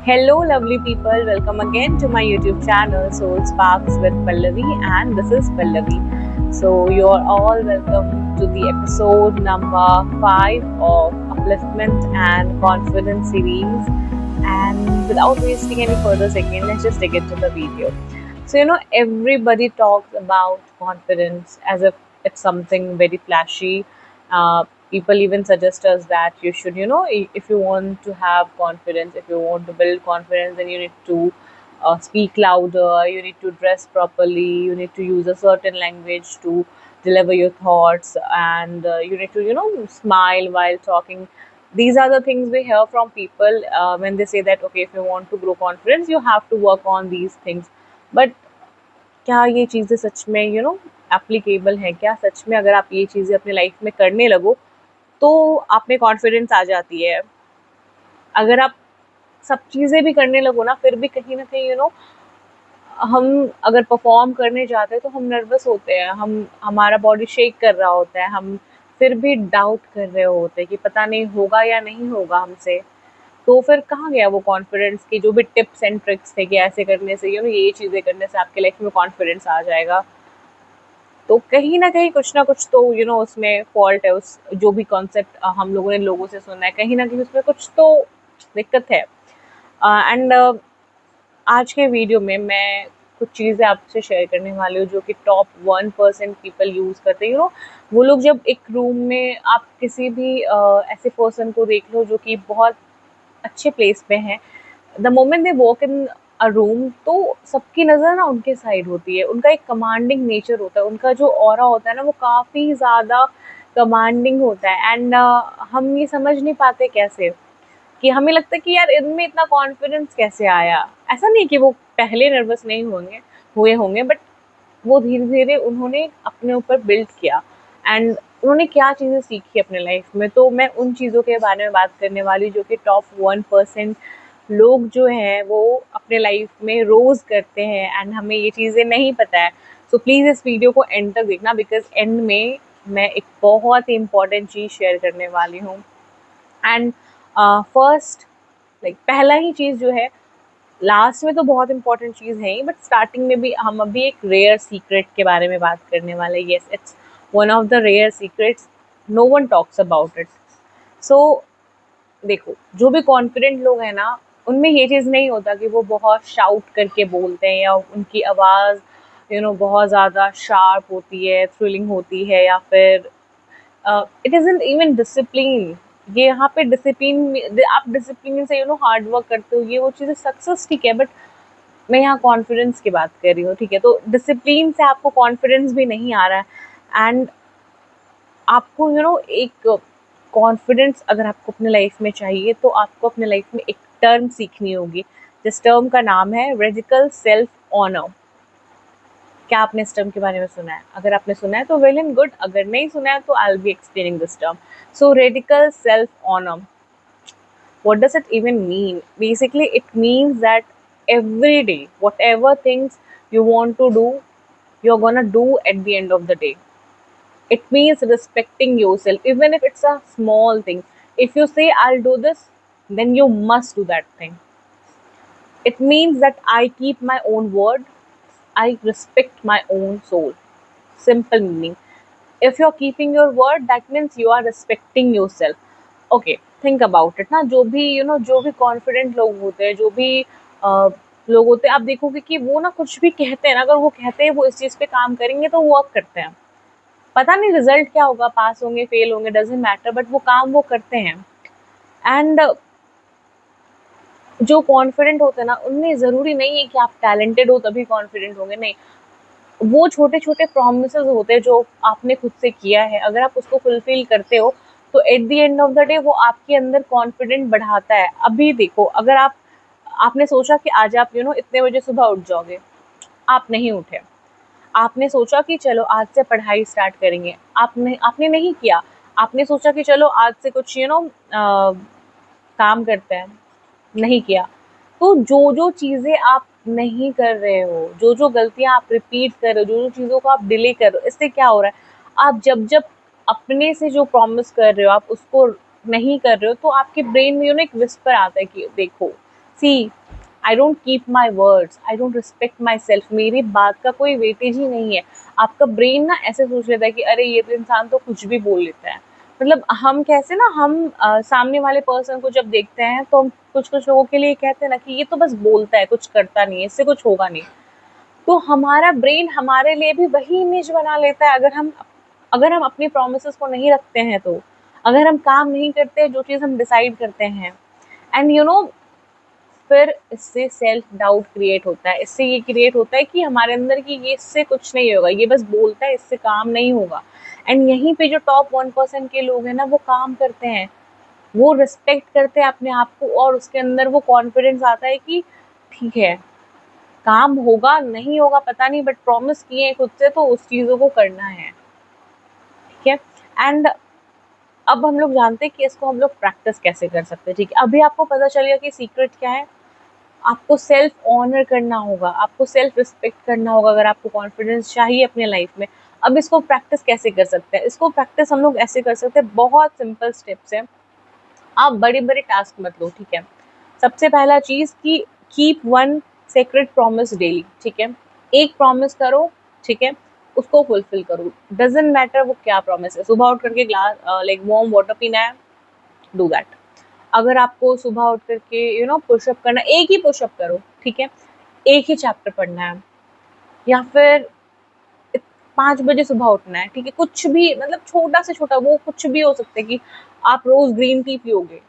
Hello, lovely people. Welcome again to my YouTube channel, Soul Sparks with Pallavi, and this is Pallavi. So, you're all welcome to the episode number 5 of Upliftment and Confidence series. And without wasting any further second, let's just dig into the video. So, everybody talks about confidence as if it's something very flashy. People even suggest us that you should, if you want to have confidence, if you want to build confidence, then you need to speak louder, you need to dress properly, you need to use a certain language to deliver your thoughts, and you need to, smile while talking. These are the things we hear from people when they say that, okay, if you want to grow confidence, you have to work on these things. But क्या ये चीज़ें सच में applicable हैं क्या? सच में अगर आप ये चीज़ें अपनी लाइफ में करने लगो तो आप में कॉन्फिडेंस आ जाती है। अगर आप सब चीज़ें भी करने लगो ना, फिर भी कहीं न कहीं हम अगर परफॉर्म करने जाते हैं तो हम नर्वस होते हैं, हमारा बॉडी शेक कर रहा होता है, हम फिर भी डाउट कर रहे होते हैं कि पता नहीं होगा या नहीं होगा हमसे। तो फिर कहाँ गया वो कॉन्फिडेंस की जो भी टिप्स एंड ट्रिक्स थे कि ऐसे करने से ये चीज़ें करने से आपके लाइफ में कॉन्फिडेंस आ जाएगा। तो कहीं न कहीं कुछ ना कुछ तो उसमें फ़ॉल्ट है, उस जो भी कॉन्सेप्ट हम लोगों ने लोगों से सुना है, कहीं न कहीं उसमें कुछ तो दिक्कत है। एंड आज के वीडियो में मैं कुछ चीज़ें आपसे शेयर करने वाली हूँ जो कि टॉप 1% पीपल यूज़ करते हैं। वो लोग जब एक रूम में आप किसी भी ऐसे पर्सन को देख लो जो कि बहुत अच्छे प्लेस पे हैं, the moment they walk in a room तो सबकी नज़र ना उनके साइड होती है। उनका एक कमांडिंग नेचर होता है, उनका जो ऑरा होता है ना वो काफ़ी ज़्यादा कमांडिंग होता है। एंड हम ये समझ नहीं पाते कैसे, कि हमें लगता है कि यार इनमें इतना कॉन्फिडेंस कैसे आया। ऐसा नहीं कि वो पहले नर्वस नहीं हुए होंगे, बट वो धीरे-धीरे उन्होंने अपने ऊपर बिल्ड किया एंड उन्होंने क्या चीज़ें सीखी अपने लाइफ में। तो मैं उन चीज़ों के बारे में बात करने वाली हूँ जो कि टॉप 1% लोग जो हैं वो अपने लाइफ में रोज़ करते हैं एंड हमें ये चीज़ें नहीं पता है। सो प्लीज़ इस वीडियो को एंड तक देखना, बिकॉज़ एंड में मैं एक बहुत ही इम्पोर्टेंट चीज़ शेयर करने वाली हूँ। एंड फर्स्ट, लाइक पहला ही चीज़ जो है, लास्ट में तो बहुत इंपॉर्टेंट चीज़ है ही, बट स्टार्टिंग में भी हम अभी एक रेयर सीक्रेट के बारे में बात करने वाले हैं। Yes, it's one of the rare secrets, no one talks about it. So देखो, जो भी कॉन्फिडेंट लोग हैं ना, उनमें ये चीज़ नहीं होता कि वो बहुत शाउट करके बोलते हैं या उनकी आवाज़ बहुत ज़्यादा शार्प होती है, थ्रिलिंग होती है, या फिर इट इज़न्ट इवन डिसिप्लिन। ये यहाँ पे डिसिप्लिन, आप डिसिप्लिन से हार्ड वर्क करते हो, ये वो चीज़ें सक्सेस ठीक है, बट मैं यहाँ कॉन्फिडेंस की बात कर रही हूँ, ठीक है? तो डिसिप्लिन से आपको कॉन्फिडेंस भी नहीं आ रहा है एंड आपको एक कॉन्फिडेंस अगर आपको अपने लाइफ में चाहिए तो आपको अपने लाइफ में एक टर्म सीखनी होगी, जिस टर्म का नाम है रेडिकल सेल्फ ऑनर। क्या आपने इस टर्म के बारे में सुना है? अगर आपने सुना है तो वेल एंड गुड, अगर नहीं सुना है तो I will be explaining this term. So radical self honour, what does it even mean? Basically it means that every day whatever things you want to do, you're gonna do at the end of the day. It means respecting yourself even if it's a small thing. If you say I'll do this, then you must do that thing. It means that I keep my own word, I respect my own soul. Simple meaning. If you're keeping your word, that means you are respecting yourself. Okay, think about it ना, जो भी जो भी confident लोग होते हैं, जो भी लोग होते हैं, आप देखोगे कि वो ना कुछ भी कहते हैं ना, अगर वो कहते हैं वो इस चीज़ पे काम करेंगे तो वर्क करते हैं। पता नहीं रिजल्ट क्या होगा, पास होंगे फेल होंगे, डजेंट मैटर, बट वो काम वो करते हैं। एंड जो कॉन्फिडेंट होते हैं ना, उनमें ज़रूरी नहीं है कि आप टैलेंटेड हो तभी कॉन्फिडेंट होंगे, नहीं। वो छोटे छोटे प्रोमिसेस होते हैं जो आपने खुद से किया है, अगर आप उसको फुलफिल करते हो तो at the end of the day वो आपके अंदर कॉन्फिडेंट बढ़ाता है। अभी देखो, अगर आपने सोचा कि आज आप इतने बजे सुबह उठ जाओगे, आप नहीं उठे। आपने सोचा कि चलो आज से पढ़ाई स्टार्ट करेंगे, आपने नहीं किया। आपने सोचा कि चलो आज से कुछ काम करते हैं, नहीं किया। तो जो जो चीज़ें आप नहीं कर रहे हो, जो जो गलतियाँ आप रिपीट कर रहे हो, जो जो चीज़ों को आप डिले कर रहे हो, इससे क्या हो रहा है, आप जब जब अपने से जो प्रॉमिस कर रहे हो आप उसको नहीं कर रहे हो, तो आपके ब्रेन में एक विस्पर आता है कि देखो see, I don't keep my words, I don't respect myself, मेरी बात का कोई वेटेज ही नहीं है। आपका ब्रेन ना ऐसे सोच लेता है कि अरे ये तो इंसान तो कुछ भी बोल लेता है। मतलब हम कैसे ना, हम सामने वाले पर्सन को जब देखते हैं तो हम कुछ कुछ लोगों के लिए कहते हैं ना कि ये तो बस बोलता है, कुछ करता नहीं है, इससे कुछ होगा नहीं। तो हमारा ब्रेन हमारे लिए भी वही इमेज बना लेता है। अगर हम अपनी प्रोमिसेस को नहीं रखते हैं, तो अगर हम काम नहीं करते जो चीज़ हम डिसाइड करते हैं, एंड फिर इससे सेल्फ डाउट क्रिएट होता है। इससे ये क्रिएट होता है कि हमारे अंदर की ये इससे कुछ नहीं होगा, ये बस बोलता है, इससे काम नहीं होगा। एंड यहीं पे जो टॉप 1% के लोग हैं ना, वो काम करते हैं, वो रिस्पेक्ट करते हैं अपने आप को, और उसके अंदर वो कॉन्फिडेंस आता है कि ठीक है, काम होगा नहीं होगा पता नहीं, बट प्रॉमिस किए हैं खुद से तो उस चीज़ों को करना है। ठीक है। एंड अब हम लोग जानते हैं कि इसको हम लोग प्रैक्टिस कैसे कर सकते हैं। ठीक है, अभी आपको पता चल गया कि सीक्रेट क्या है। आपको सेल्फ ऑनर करना होगा, आपको सेल्फ रिस्पेक्ट करना होगा अगर आपको कॉन्फिडेंस चाहिए अपने लाइफ में। अब इसको प्रैक्टिस कैसे कर सकते हैं? इसको प्रैक्टिस हम लोग ऐसे कर सकते हैं, बहुत सिंपल स्टेप्स है। आप बड़े बड़े टास्क मत लो। ठीक है, सबसे पहला चीज़ कि keep one secret promise daily. ठीक है, एक प्रॉमिस करो, ठीक है, उसको फुलफिल करो। डजेंट मैटर वो क्या प्रॉमिस है। सुबह उठ करके ग्लास लाइक वार्म वाटर पीना है, डू दैट। अगर आपको सुबह उठ करके पुशअप करना, एक ही पुशअप करो। ठीक है, एक ही चैप्टर पढ़ना है, या फिर 5 बजे सुबह उठना है। ठीक है, कुछ भी, मतलब छोटा से छोटा वो कुछ भी हो सकता है कि आप रोज ग्रीन टी पियोगे।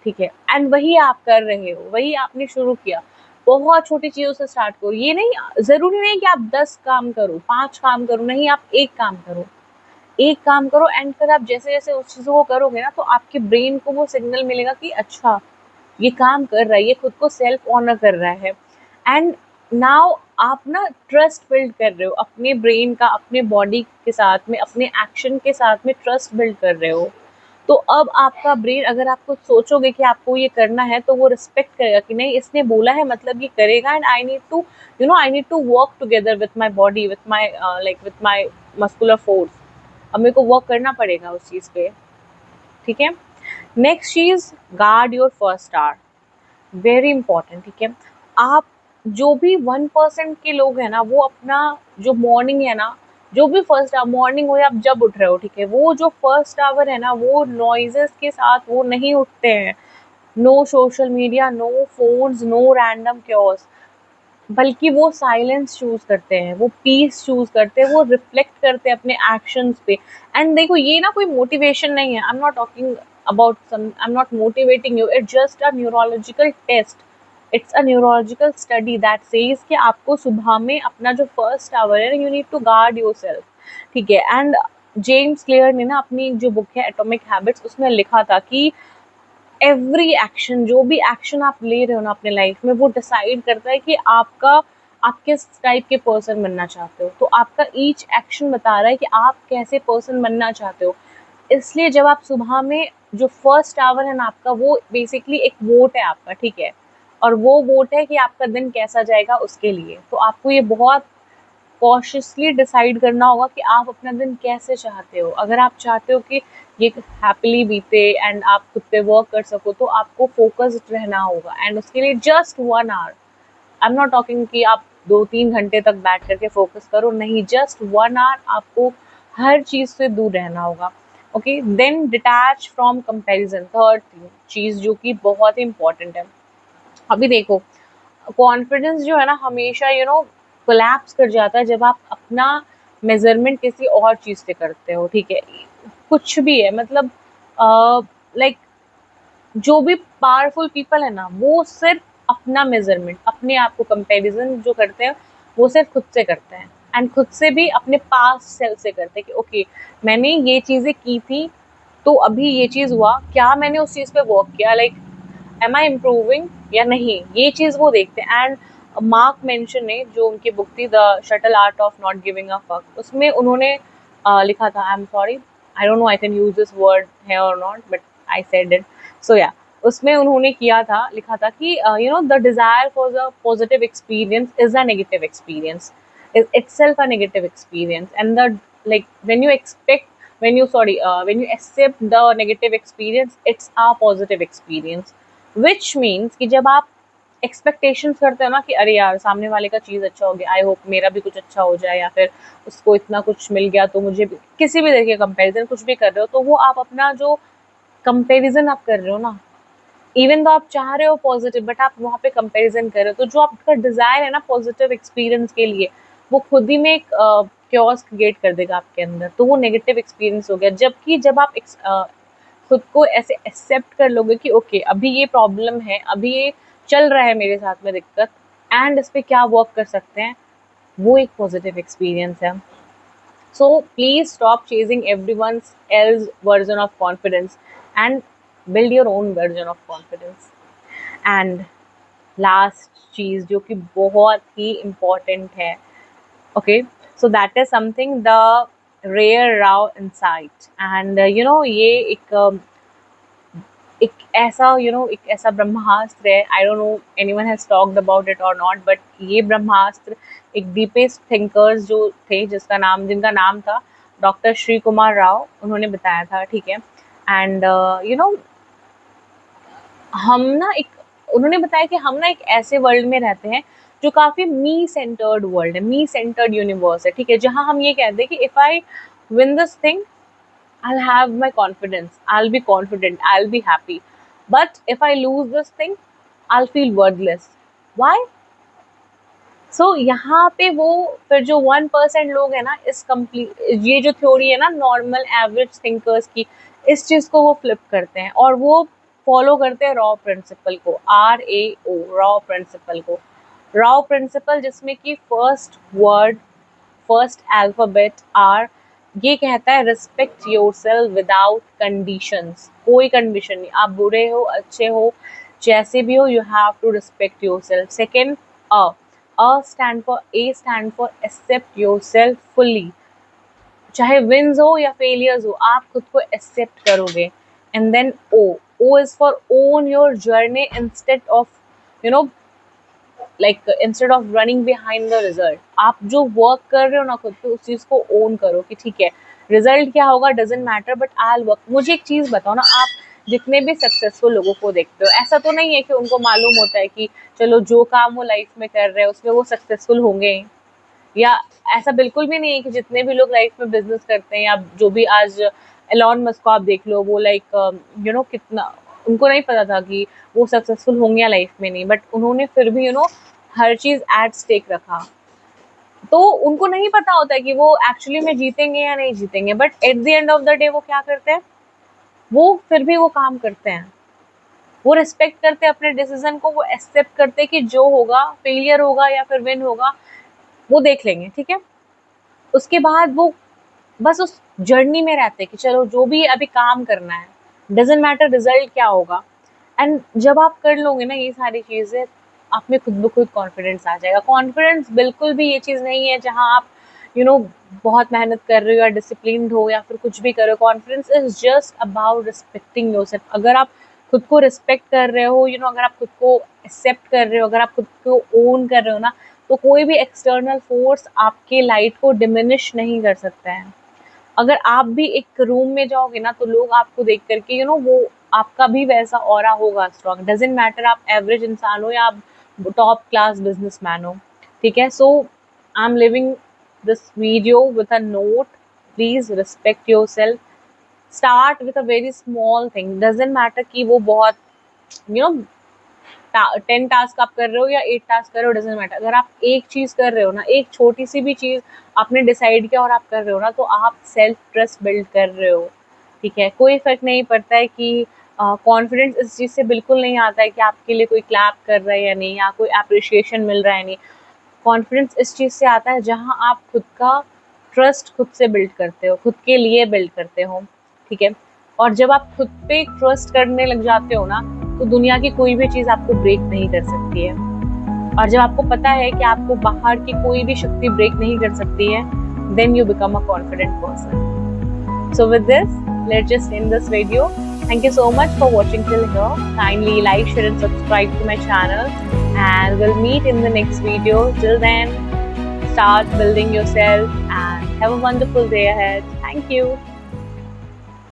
ठीक है, एंड वही आप कर रहे हो, वही आपने शुरू किया। बहुत छोटी चीज़ों से स्टार्ट करो। ये नहीं, ज़रूरी नहीं कि आप 10 काम करो, 5 काम करो, नहीं, आप एक काम करो, एक काम करो। एंड फिर आप जैसे जैसे उस चीज़ों को करोगे ना, तो आपके ब्रेन को वो सिग्नल मिलेगा कि अच्छा, ये काम कर रहा है, ये खुद को सेल्फ ऑनर कर रहा है। एंड नाउ आप ना ट्रस्ट बिल्ड कर रहे हो अपने ब्रेन का, अपने बॉडी के साथ में, अपने एक्शन के साथ में ट्रस्ट बिल्ड कर रहे हो। तो अब आपका ब्रेन, अगर आप कुछ सोचोगे कि आपको ये करना है, तो वो रिस्पेक्ट करेगा कि नहीं, इसने बोला है मतलब ये करेगा। And I need to work together with my body, with my with my muscular force. अब मेरे को वर्क करना पड़ेगा उस चीज़ पे। ठीक है, next cheese, guard your first hour, very important. ठीक है, आप जो भी 1% के लोग हैं ना, वो अपना जो मॉर्निंग है ना, जो भी फर्स्ट आवर मॉर्निंग हो या आप जब उठ रहे हो, ठीक है, वो जो फर्स्ट आवर है ना, वो नॉइजेस के साथ वो नहीं उठते हैं। No social media, no phones, no random cures, बल्कि वो साइलेंस चूज करते हैं, वो पीस चूज करते हैं, वो रिफ्लेक्ट करते हैं अपने एक्शंस पे। एंड देखो, ये ना कोई मोटिवेशन नहीं है, I am not talking about some, I am not motivating you, it's just a neurological test, it's a neurological study that says कि आपको सुबह में अपना जो फर्स्ट आवर है, you need to guard yourself. ठीक है, एंड जेम्स क्लियर ने ना अपनी जो बुक है एटॉमिक हैबिट्स, उसमें लिखा था कि एवरी एक्शन, जो भी एक्शन आप ले रहे हो ना अपने लाइफ में, वो डिसाइड करता है कि आप किस टाइप के पर्सन बनना चाहते हो। तो आपका ईच एक्शन बता रहा है कि आप कैसे पर्सन बनना चाहते हो। इसलिए जब आप सुबह में जो फर्स्ट आवर है ना आपका, वो बेसिकली एक वोट है आपका। ठीक है, और वो वोट है कि आपका दिन कैसा जाएगा उसके लिए। तो आपको ये बहुत कॉशियसली डिसाइड करना होगा कि आप अपना दिन कैसे चाहते हो। अगर आप चाहते हो कि ये हैप्पीली बीते एंड आप खुद पे वर्क कर सको, तो आपको फोकस्ड रहना होगा। एंड उसके लिए just 1 hour, I am not talking कि आप 2-3 घंटे तक बैठ करके फोकस करो, नहीं, जस्ट 1 आवर आपको हर चीज़ से दूर रहना होगा। Okay, then detach from comparison, third चीज़ जो कि बहुत ही इंपॉर्टेंट है। अभी देखो, कॉन्फिडेंस जो है ना, हमेशा कोलैप्स कर जाता है जब आप अपना मेजरमेंट किसी और चीज़ से करते हो। ठीक है, कुछ भी है, मतलब लाइक जो भी पावरफुल पीपल है ना, वो सिर्फ अपना मेजरमेंट, अपने आप को कंपैरिजन जो करते हैं, वो सिर्फ खुद से करते हैं। एंड खुद से भी अपने पास्ट सेल्फ से करते हैं कि ओके, मैंने ये चीज़ें की थी, तो अभी ये चीज़ हुआ, क्या मैंने उस चीज़ पे वर्क किया, लाइक एम आई इम्प्रूविंग या नहीं, ये चीज़ वो देखते हैं। एंड मार्क मेंशन ने, जो उनकी बुक थी the subtle art of not giving a fuck, उसमें उन्होंने लिखा था, I am sorry, I don't know I can use this word है और not, but I said it, so yeah, उसमें उन्होंने लिखा था कि the desire for the positive experience is a negative experience, is itself a negative experience. And the, like, when you accept the negative experience, it's a positive experience, which means कि जब आप expectations करते हो ना कि अरे यार सामने वाले का चीज़ अच्छा हो गया, आई होप मेरा भी कुछ अच्छा हो जाए, या फिर उसको इतना कुछ मिल गया तो मुझे भी, किसी भी तरीके का कंपैरिजन कुछ भी कर रहे हो, तो वो आप अपना जो कंपैरिजन आप कर रहे हो ना, इवन तो आप चाह रहे हो पॉजिटिव, बट आप वहाँ पे कंपैरिजन कर रहे हो, तो जो आपका डिजायर है ना पॉजिटिव एक्सपीरियंस के लिए, वो खुद ही में एक क्योस क्रिएट कर देगा आपके अंदर, तो वो नेगेटिव एक्सपीरियंस हो गया। जबकि जब आप खुद को ऐसे एक्सेप्ट कर लोगे कि ओके अभी ये प्रॉब्लम है, अभी ये चल रहा है मेरे साथ में दिक्कत, एंड इस पे क्या वर्क कर सकते हैं, वो एक पॉजिटिव एक्सपीरियंस है। So please stop chasing everyone else version of confidence and build your own version of confidence. And last चीज जो कि बहुत ही important है, okay, so that is something the rare raw insight, and ये एक ऐसा एक ऐसा ब्रह्मास्त्र है, आई don't no anyone has talked about it और नॉट, बट ये ब्रह्मास्त्र एक डीपेस्ट थिंकर्स जो थे, जिनका नाम था डॉक्टर श्री कुमार राव, उन्होंने बताया था, ठीक है। एंड हम ना एक उन्होंने बताया कि हम ना एक ऐसे वर्ल्ड में रहते हैं जो काफी मी सेंटर्ड वर्ल्ड है, मी सेंटर्ड यूनिवर्स है, ठीक है, जहाँ हम ये कहते हैं कि if I win this thing I'll have my confidence, I'll be confident, I'll be happy. But if I lose this thing, I'll feel worthless. Why? So यहाँ पे वो फिर जो 1% लोग हैं ना, इस कंप्लीट ये जो थ्योरी है ना नॉर्मल एवरेज थिंकर्स की, इस चीज को वो फ्लिप करते हैं और वो फॉलो करते हैं रॉ प्रिंसिपल को, RAO, रॉ प्रिंसिपल को। रॉ प्रिंसिपल जिसमें कि first word, first alphabet R ये कहता है रिस्पेक्ट योरसेल्फ विदाउट कंडीशंस, कोई कंडीशन नहीं, आप बुरे हो अच्छे हो जैसे भी हो, you have to respect yourself. Second stand for accept yourself fully, चाहे विन्स हो या फेलियर्स हो, आप खुद को एक्सेप्ट करोगे। And then O is for own your journey instead of instead of running behind the result. आप जो वर्क कर रहे हो ना खुद पे, उस चीज को ओन करो कि ठीक है रिजल्ट क्या होगा doesn't matter, but I work. मुझे एक चीज बताओ ना, आप जितने भी सक्सेसफुल लोगों को देखते हो, ऐसा तो नहीं है कि उनको मालूम होता है कि चलो जो काम वो लाइफ में कर रहे हैं उसमें वो सक्सेसफुल होंगे, या ऐसा बिल्कुल भी नहीं है कि जितने भी लोग लाइफ में बिजनेस करते हैं, या जो भी आज एलॉन मस्क को आप देख लो, वो कितना उनको नहीं पता था कि वो सक्सेसफुल होंगे या लाइफ में नहीं, बट उन्होंने फिर भी हर चीज एट स्टेक रखा। तो उनको नहीं पता होता है कि वो एक्चुअली में जीतेंगे या नहीं जीतेंगे, but at the end of the day वो क्या करते हैं, वो फिर भी वो काम करते हैं, वो रिस्पेक्ट करते हैं अपने डिसीजन को, वो एक्सेप्ट करते हैं कि जो होगा, फेलियर होगा या फिर विन होगा, वो देख लेंगे, ठीक है। उसके बाद वो बस उस जर्नी में रहते हैं कि चलो जो भी अभी काम करना है, डजेंट मैटर रिजल्ट क्या होगा। एंड जब आप कर लोगे ना ये सारी चीजें, आप में खुद ब खुद कॉन्फिडेंस आ जाएगा। कॉन्फिडेंस बिल्कुल भी ये चीज़ नहीं है जहाँ आप बहुत मेहनत कर रहे हो या डिसिप्लिन्ड हो या फिर कुछ भी कर रहे हो। Confidence is just about respecting yourself. अगर आप खुद को रिस्पेक्ट कर रहे हो, अगर आप खुद को एक्सेप्ट कर रहे हो, अगर आप खुद को ओन कर रहे हो ना, तो कोई भी एक्सटर्नल फोर्स आपके लाइट को डिमिनिश नहीं कर सकता है। अगर आप भी एक रूम में जाओगे ना, तो लोग आपको देख करके वो आपका भी वैसा ऑरा होगा स्ट्रॉन्ग। डजेंट मैटर आप एवरेज इंसान हो या आप टॉप क्लास बिजनेसमैन हो, ठीक है। So I am living this video with a note, please respect yourself. Start with a very small thing, doesn't matter कि वो बहुत 10 टास्क आप कर रहे हो या 8 टास्क कर रहे हो, डजेंट मैटर। अगर आप एक चीज कर रहे हो ना, एक छोटी सी भी चीज आपने डिसाइड किया और आप कर रहे हो ना, तो आप सेल्फ ट्रस्ट बिल्ड कर रहे हो, ठीक है। कोई फर्क नहीं पड़ता है कि कॉन्फिडेंस इस चीज़ से बिल्कुल नहीं आता है कि आपके लिए कोई क्लैप कर रहा है या नहीं, या कोई अप्रिशिएशन मिल रहा है नहीं। कॉन्फिडेंस इस चीज़ से आता है जहाँ आप खुद का ट्रस्ट खुद से बिल्ड करते हो, खुद के लिए बिल्ड करते हो, ठीक है। और जब आप खुद पे ट्रस्ट करने लग जाते हो ना, तो दुनिया की कोई भी चीज़ आपको ब्रेक नहीं कर सकती है। और जब आपको पता है कि आपको बाहर की कोई भी शक्ति ब्रेक नहीं कर सकती है, then you become a confident person. So with this, let's just end this video. Thank you so much for watching till here. Kindly like, share and subscribe to my channel, and we'll meet in the next video. Till then, start building yourself and have a wonderful day ahead. Thank you.